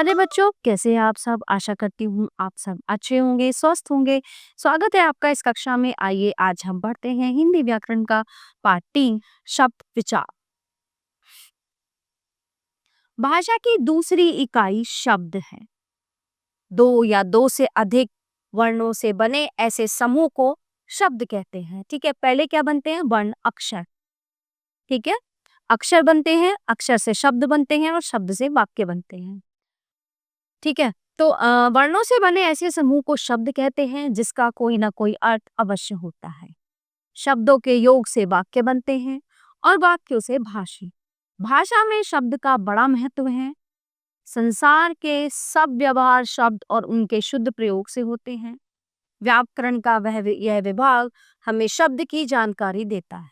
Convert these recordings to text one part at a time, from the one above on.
प्यारे बच्चों, कैसे हैं आप सब। आशा करती हूँ आप सब अच्छे होंगे, स्वस्थ होंगे। स्वागत है आपका इस कक्षा में। आइए आज हम पढ़ते हैं हिंदी व्याकरण का पाठ 3 शब्द विचार। भाषा की दूसरी इकाई शब्द है। दो या दो से अधिक वर्णों से बने ऐसे समूह को शब्द कहते हैं। ठीक है, पहले क्या बनते हैं? वर्ण, अक्षर। ठीक है, अक्षर बनते हैं, अक्षर से शब्द बनते हैं और शब्द से वाक्य बनते हैं। ठीक है, तो वर्णों से बने ऐसे समूह को शब्द कहते हैं जिसका कोई ना कोई अर्थ अवश्य होता है। शब्दों के योग से वाक्य बनते हैं और वाक्यों से भाषा। भाषा में शब्द का बड़ा महत्व है। संसार के सब व्यवहार शब्द और उनके शुद्ध प्रयोग से होते हैं। व्याकरण का यह विभाग हमें शब्द की जानकारी देता है।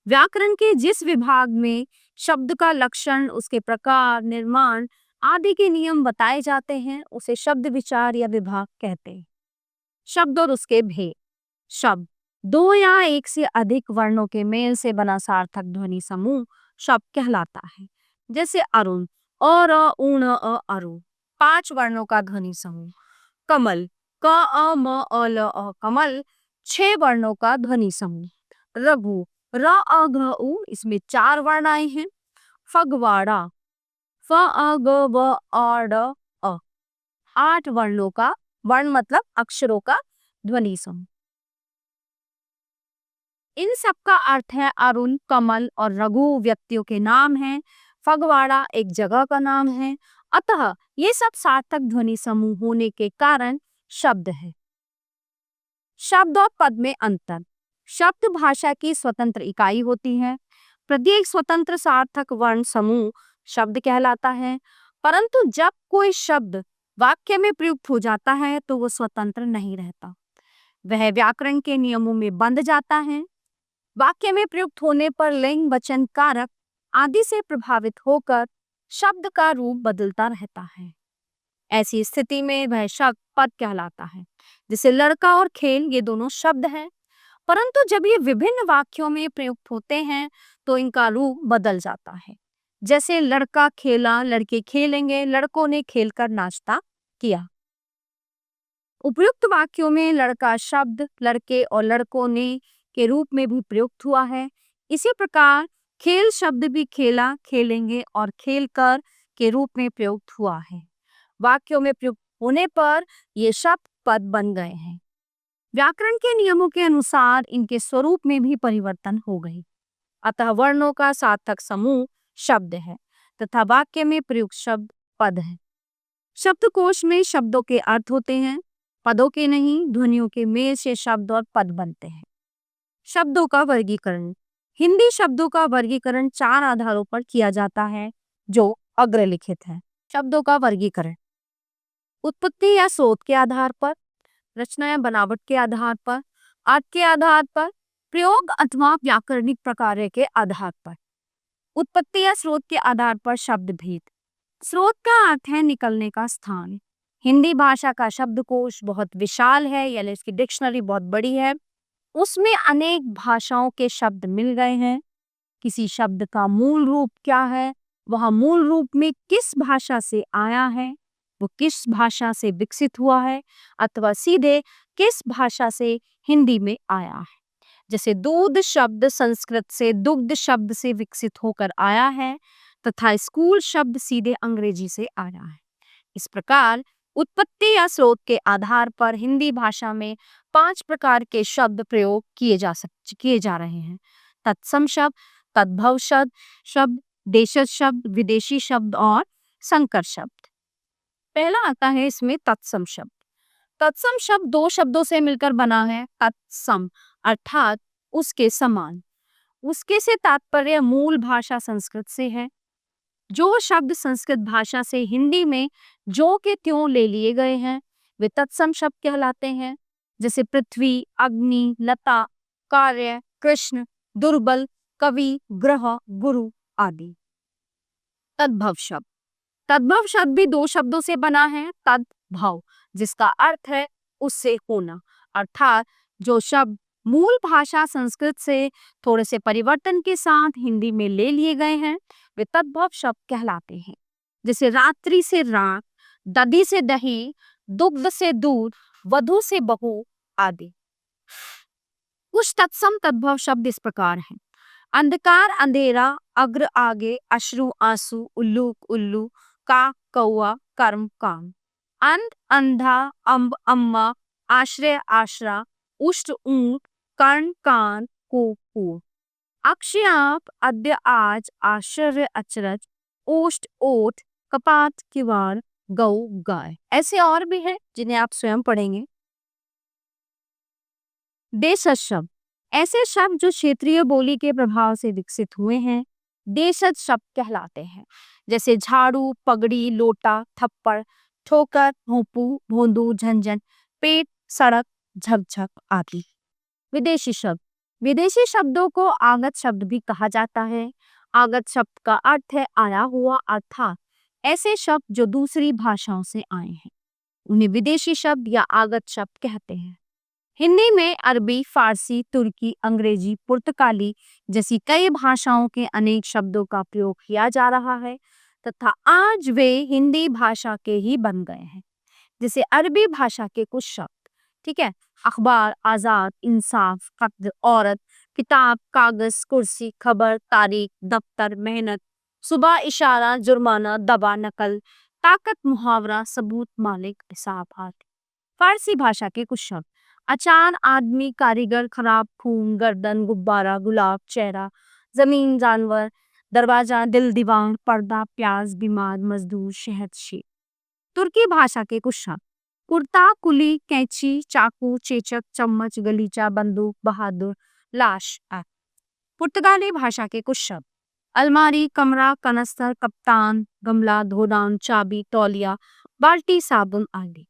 व्याकरण के जिस विभाग में शब्द का लक्षण, उसके प्रकार, निर्माण आदि के नियम बताए जाते हैं उसे शब्द विचार या विभाग कहते हैं। शब्द और उसके भेद। शब्द दो या एक से अधिक वर्णों के मेल से बना सार्थक ध्वनि समूह शब्द कहलाता है। जैसे अरुण, और ऊण अरु, 5 वर्णों का ध्वनि समूह। कमल, क अ म अ ल अ कमल, 6 वर्णों का ध्वनि समूह। रघु, र अ घ उ, इसमें 4 वर्ण आए हैं। फगवाड़ा, फ अ ग व आ ड अ, 8 वर्णों का, वर्ण मतलब अक्षरों का ध्वनि समूह। इन सब का अर्थ है अरुण, कमल और रघु व्यक्तियों के नाम हैं। फगवाड़ा एक जगह का नाम है। अतः ये सब सार्थक ध्वनि समूह होने के कारण शब्द है। शब्द और पद में अंतर। शब्द भाषा की स्वतंत्र इकाई होती है। प्रत्येक स्वतंत्र सार्थक वर्ण समूह शब्द कहलाता है। परंतु जब कोई शब्द वाक्य में प्रयुक्त हो जाता है तो वो स्वतंत्र नहीं रहता, वह व्याकरण के नियमों में बंध जाता है। वाक्य में प्रयुक्त होने पर लिंग, वचन, कारक आदि से प्रभावित होकर शब्द का रूप बदलता रहता है। ऐसी स्थिति में वह शब्द पद कहलाता है। जैसे लड़का और खेल, ये दोनों शब्द हैं, परंतु जब ये विभिन्न वाक्यों में प्रयुक्त होते हैं तो इनका रूप बदल जाता है। जैसे लड़का खेला, लड़के खेलेंगे, लड़कों ने खेलकर नाश्ता किया। उपयुक्त वाक्यों में लड़का शब्द लड़के और लड़कों ने के रूप में भी प्रयुक्त हुआ है। इसी प्रकार खेल शब्द भी खेला, खेलेंगे और खेलकर के रूप में प्रयुक्त हुआ है। वाक्यों में प्रयुक्त होने पर ये शब्द पद बन गए हैं। व्याकरण के नियमों के अनुसार इनके स्वरूप में भी परिवर्तन हो गई। अतः वर्णों का सार्थक समूह शब्द है तथा वाक्य में प्रयुक्त शब्द पद है। शब्दकोश में शब्दों के अर्थ होते हैं, पदों के नहीं। ध्वनियों के मेल से शब्द और पद बनते हैं। शब्दों का वर्गीकरण। हिंदी शब्दों का वर्गीकरण 4 आधारों पर किया जाता है जो अग्रलिखित है। शब्दों का वर्गीकरण उत्पत्ति या स्रोत के आधार पर, रचना या बनावट के आधार पर, अर्थ के आधार पर, प्रयोग अथवा व्याकरणिक प्रकार के आधार पर। उत्पत्ति या स्रोत के आधार पर शब्द भेद। स्रोत का अर्थ है निकलने का स्थान। हिंदी भाषा का शब्दकोश बहुत विशाल है, यानी इसकी डिक्शनरी बहुत बड़ी है। उसमें अनेक भाषाओं के शब्द मिल गए हैं। किसी शब्द का मूल रूप क्या है, वह मूल रूप में किस भाषा से आया है, वो किस भाषा से विकसित हुआ है, अथवा सीधे किस भाषा से हिंदी में आया है। जैसे दूध शब्द संस्कृत से दुग्ध शब्द से विकसित होकर आया है तथा स्कूल शब्द सीधे अंग्रेजी से आया है। इस प्रकार उत्पत्ति या स्रोत के आधार पर हिंदी भाषा में 5 प्रकार के शब्द प्रयोग किए जा रहे हैं। तत्सम शब्द, तद्भव शब्द, देशज शब्द, विदेशी शब्द और संकर शब्द। पहला आता है इसमें तत्सम शब्द। तत्सम शब्द 2 शब्दों से मिलकर बना है। तत्सम अर्थात उसके समान। उसके से तात्पर्य मूल भाषा संस्कृत से है। जो शब्द संस्कृत भाषा से हिंदी में जो के त्यों ले लिए गए हैं वे तत्सम शब्द कहलाते हैं। जैसे पृथ्वी, अग्नि, लता, कार्य, कृष्ण, दुर्बल, कवि, ग्रह, गुरु आदि। तद्भव शब्द। तद्भव शब्द भी 2 शब्दों से बना है। तद्भव जिसका अर्थ है उससे होना, अर्थात जो शब्द मूल भाषा संस्कृत से थोड़े से परिवर्तन के साथ हिंदी में ले लिए गए हैं वे तद्भव शब्द कहलाते हैं। जैसे रात्रि से रात, दधी से दही, दुग्ध से दूध, वधु से बहू आदि। कुछ तत्सम तद्भव शब्द इस प्रकार हैं: अंधकार अंधेरा, अग्र आगे, अश्रु आंसू, उल्लूक उल्लू, काक कौआ, कर्म काम। अंध अंधा, अम्ब अम्मा, आश्रय आश्रा, उष्ट ऊंट, कर्ण कान, को कूर। अक्षय आप, अद्य आज, आश्चर्य अचरज, ओष्ट ओठ, कपात किवाड़, गौ गाय। ऐसे और भी हैं जिन्हें आप स्वयं पढ़ेंगे। देशज शब्द ऐसे शब्द जो क्षेत्रीय बोली के प्रभाव से विकसित हुए हैं, देशज शब्द कहलाते हैं। जैसे झाड़ू, पगड़ी, लोटा, थप्पड़, ठोकर, भोंपू, भोंदू, झंझन, पेट, सड़क, झकझक आदि। विदेशी शब्द विदेशी शब्दों को आगत शब्द भी कहा जाता है। आगत शब्द का अर्थ है आया हुआ, अर्थात ऐसे शब्द जो दूसरी भाषाओं से आए हैं उन्हें विदेशी शब्द या आगत शब्द कहते हैं। हिंदी में अरबी, फारसी, तुर्की, अंग्रेजी, पुर्तगाली जैसी कई भाषाओं के अनेक शब्दों का प्रयोग किया जा रहा है तथा आज वे हिंदी भाषा के ही बन गए हैं। जैसे अरबी भाषा के कुछ शब्द, ठीक है, अखबार, आजाद, इंसाफ, कब्र, औरत, किताब, कागज, कुर्सी, खबर, तारीख, दफ्तर, मेहनत, सुबह, इशारा, जुर्माना, दबा, नकल, ताकत, मुहावरा, सबूत, मालिक, हिसाब आदि। फारसी भाषा के कुछ शब्द: अचार, आदमी, कारीगर, खराब, खून, गर्दन, गुब्बारा, गुलाब, चेहरा, जमीन, जानवर, दरवाजा, दिल, दीवार, पर्दा, प्याज, बीमार, मजदूर, शहद, शेर। तुर्की भाषा के कुछ शब्द: कुर्ता, कुली, कैंची, चाकू, चेचक, चम्मच, गलीचा, बंदूक, बहादुर, लाश आदि। पुर्तगाली भाषा के कुछ शब्द: अलमारी, कमरा, कनस्तर, कप्तान, गमला, धोदान, चाबी, तौलिया, बाल्टी, साबुन आदि।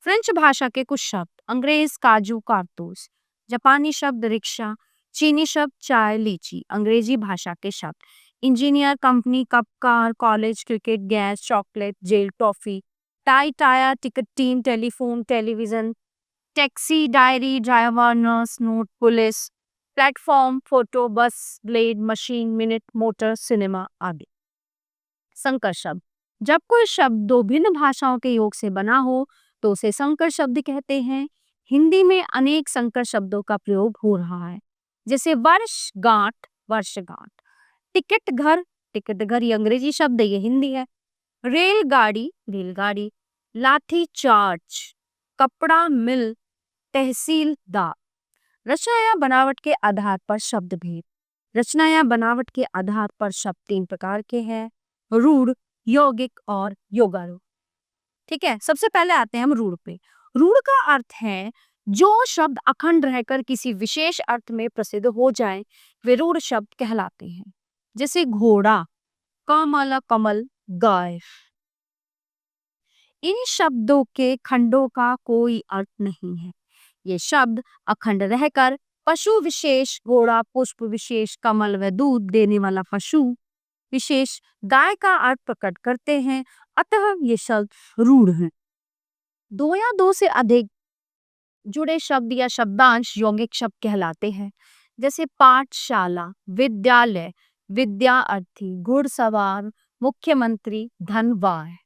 फ्रेंच भाषा के कुछ शब्द: अंग्रेज, काजू, कारतूस। जापानी शब्द रिक्शा, चीनी शब्द चाय, लीची। अंग्रेजी भाषा के शब्द: engineer, company, cup, car, college, cricket, gas, chocolate, jail, toffee, tie, tyre, ticket, team, telephone, television, taxi, diary, driver, nurse, note, police, platform, photo, bus, blade, machine, minute, motor, cinema आदि। संकर शब्द जब कोई शब्द दो भिन्न भाषाओं के योग से बना हो तो उसे संकर शब्द कहते हैं। हिंदी में अनेक संकर शब्दों का प्रयोग हो रहा है, जैसे वर्षगांठ, वर्षगांठ। टिकट घर, टिकट घर ये अंग्रेजी शब्द है, ये हिंदी है। रेलगाड़ी, रेलगाड़ी। लाठी चार्ज, कपड़ा मिल, तहसीलदार। रचना या बनावट के आधार पर शब्द भेद। रचना या बनावट के आधार पर शब्द तीन प्रकार के हैं: रूढ़, यौगिक और योगारूढ़। ठीक है, सबसे पहले आते हैं हम रूढ़ पे। रूढ़ का अर्थ है जो शब्द अखंड रहकर किसी विशेष अर्थ में प्रसिद्ध हो जाए वे रूढ़ शब्द कहलाते हैं। जैसे घोड़ा, कमल, कमल, गाय। इन शब्दों के खंडों का कोई अर्थ नहीं है। ये शब्द अखंड रहकर पशु विशेष, घोड़ा, पुष्प विशेष, कमल व दूध देने वाला पशु विशेष, गाय का अर्थ प्रकट करते हैं, अतः ये शब्द रूढ़ हैं। दो या दो से अधिक जुड़े शब्द या शब्दांश यौगिक शब्द कहलाते हैं। जैसे पाठशाला, विद्यालय, विद्यार्थी, घुड़सवार, मुख्यमंत्री, धनवान।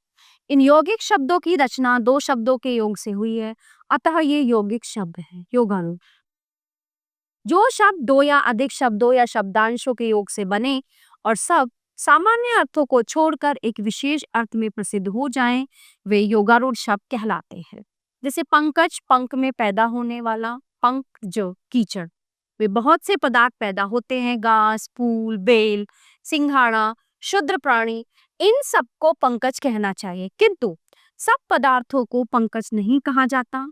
इन यौगिक शब्दों की रचना दो शब्दों के योग से हुई है, अतः ये यौगिक शब्द है। योगारूढ़ जो शब्द दो या अधिक शब्दों या शब्दांशों के योग से बने और सब सामान्य अर्थों को छोड़कर एक विशेष अर्थ में प्रसिद्ध हो जाएं, वे योगारूढ़ शब्द कहलाते हैं। जैसे पंकज, पंख में पैदा होने वाला, पंख जो कीचड़। वे बहुत से पदार्थ पैदा होते हैं, घास, फूल, बेल, सिंघाड़ा, क्षुद्र प्राणी, इन सबको पंकज कहना चाहिए, किंतु सब पदार्थों को पंकज नहीं कहा जाता।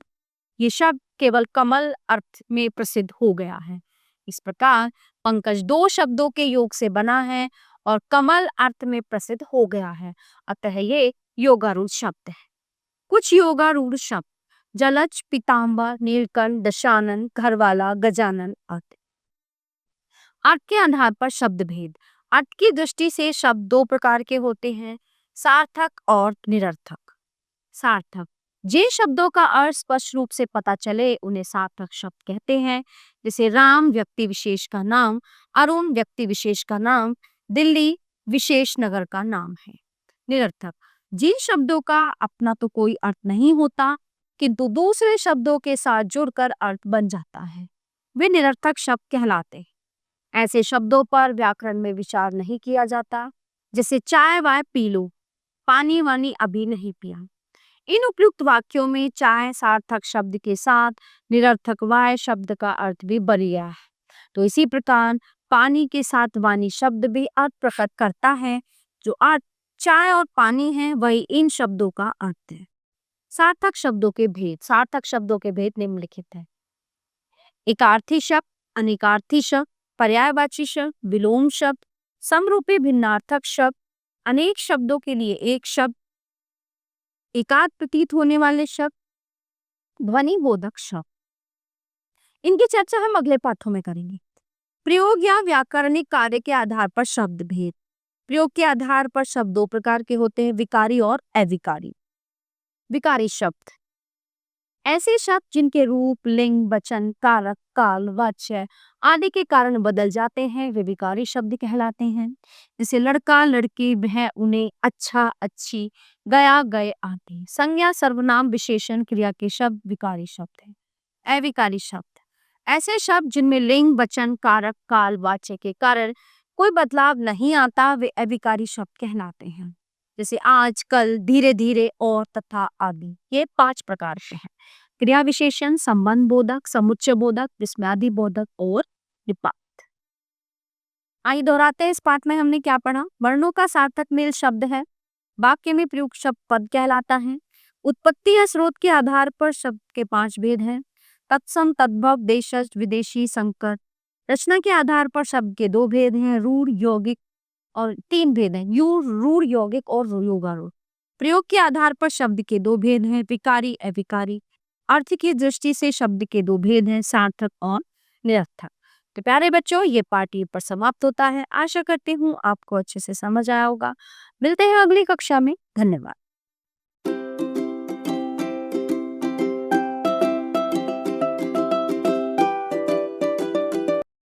ये शब्द केवल कमल अर्थ में प्रसिद्ध हो गया है। इस प्रकार पंकज दो शब्दों के योग से बना है और कमल अर्थ में प्रसिद्ध हो गया है, अतः ये योगारूढ़ शब्द है। कुछ योगारूढ़ शब्द: जलज, पीतांबर, नीलकंठ, दशानन, घरवाला, गजानन आदि। अर्थ के आधार पर शब्द भेद। अर्थ की दृष्टि से शब्द दो प्रकार के होते हैं: सार्थक और निरर्थक। सार्थक जिन शब्दों का अर्थ स्पष्ट रूप से पता चले उन्हें सार्थक शब्द कहते हैं। जैसे राम व्यक्ति विशेष का नाम, अरुण व्यक्ति विशेष का नाम, दिल्ली विशेष नगर का नाम है। निरर्थक जिन शब्दों का अपना तो कोई अर्थ नहीं होता किंतु दूसरे शब्दों के साथ जुड़कर अर्थ बन जाता है, वे निरर्थक शब्द कहलाते हैं। ऐसे शब्दों पर व्याकरण में विचार नहीं किया जाता, जैसे चाय वाय पी लो, पानी वानी अभी नहीं पिया। इन उपयुक्त वाक्यों में चाय सार्थक शब्द के साथ निरर्थक वाय शब्द का अर्थ भी बन गया है। तो इसी प्रकार पानी के साथ वानी शब्द भी अर्थ प्रकट करता है। जो अर्थ चाय और पानी है वही इन शब्दों का अर्थ है। सार्थक शब्दों के भेद, सार्थक शब्दों के भेद निम्नलिखित है। एकार्थी शब्द, अनेकार्थी शब्द, पर्यायवाची शब्द, विलोम शब्द, समरूपी भिन्नार्थक शब्द, अनेक शब्दों के लिए एक शब्द, एकार्थ प्रतीत होने वाले शब्द, ध्वनि बोधक शब्द। इनकी चर्चा हम अगले पाठों में करेंगे। प्रयोग या व्याकरणिक कार्य के आधार पर शब्द भेद। प्रयोग के आधार पर शब्द दो प्रकार के होते हैं, विकारी और अविकारी। विकारी शब्द ऐसे शब्द जिनके रूप, लिंग, वचन, कारक, काल, वाच्य आदि के कारण बदल जाते हैं, वे विकारी शब्द कहलाते हैं। जैसे लड़का, लड़की, वह, उन्हें, अच्छा, अच्छी, गया, गए आदि। संज्ञा, सर्वनाम, विशेषण, क्रिया के शब्द विकारी शब्द हैं। अविकारी शब्द ऐसे शब्द जिनमें लिंग, वचन, कारक, काल, वाच्य के कारण कोई बदलाव नहीं आता, वे अविकारी शब्द कहलाते हैं। जैसे आज, कल, धीरे धीरे, और, तथा आदि। ये 5 प्रकार के हैं। क्रिया विशेषण, संबंध बोधक, समुच्चय बोधक, विस्मयादि बोधक और निपात। आइए दोहराते हैं। इस पाठ में हमने क्या पढ़ा? वर्णों का सार्थक मेल शब्द है। वाक्य में प्रयुक्त शब्द पद कहलाता है। उत्पत्ति या स्रोत के आधार पर शब्द के 5 भेद हैं। तत्सम, तद्भव, देशज, विदेशी, संकर। रचना के आधार पर शब्द के 2 भेद हैं, रूढ़, यौगिक, और 3 भेद हैं, रूढ़, यौगिक और योगारूढ़। प्रयोग के आधार पर शब्द के 2 भेद हैं, विकारी, अविकारी। अर्थ की दृष्टि से शब्द के 2 भेद हैं, सार्थक और निरर्थक। तो प्यारे बच्चों, ये पाठ यहीं पर समाप्त होता है। आशा करती हूँ आपको अच्छे से समझ आया होगा। मिलते हैं अगली कक्षा में। धन्यवाद।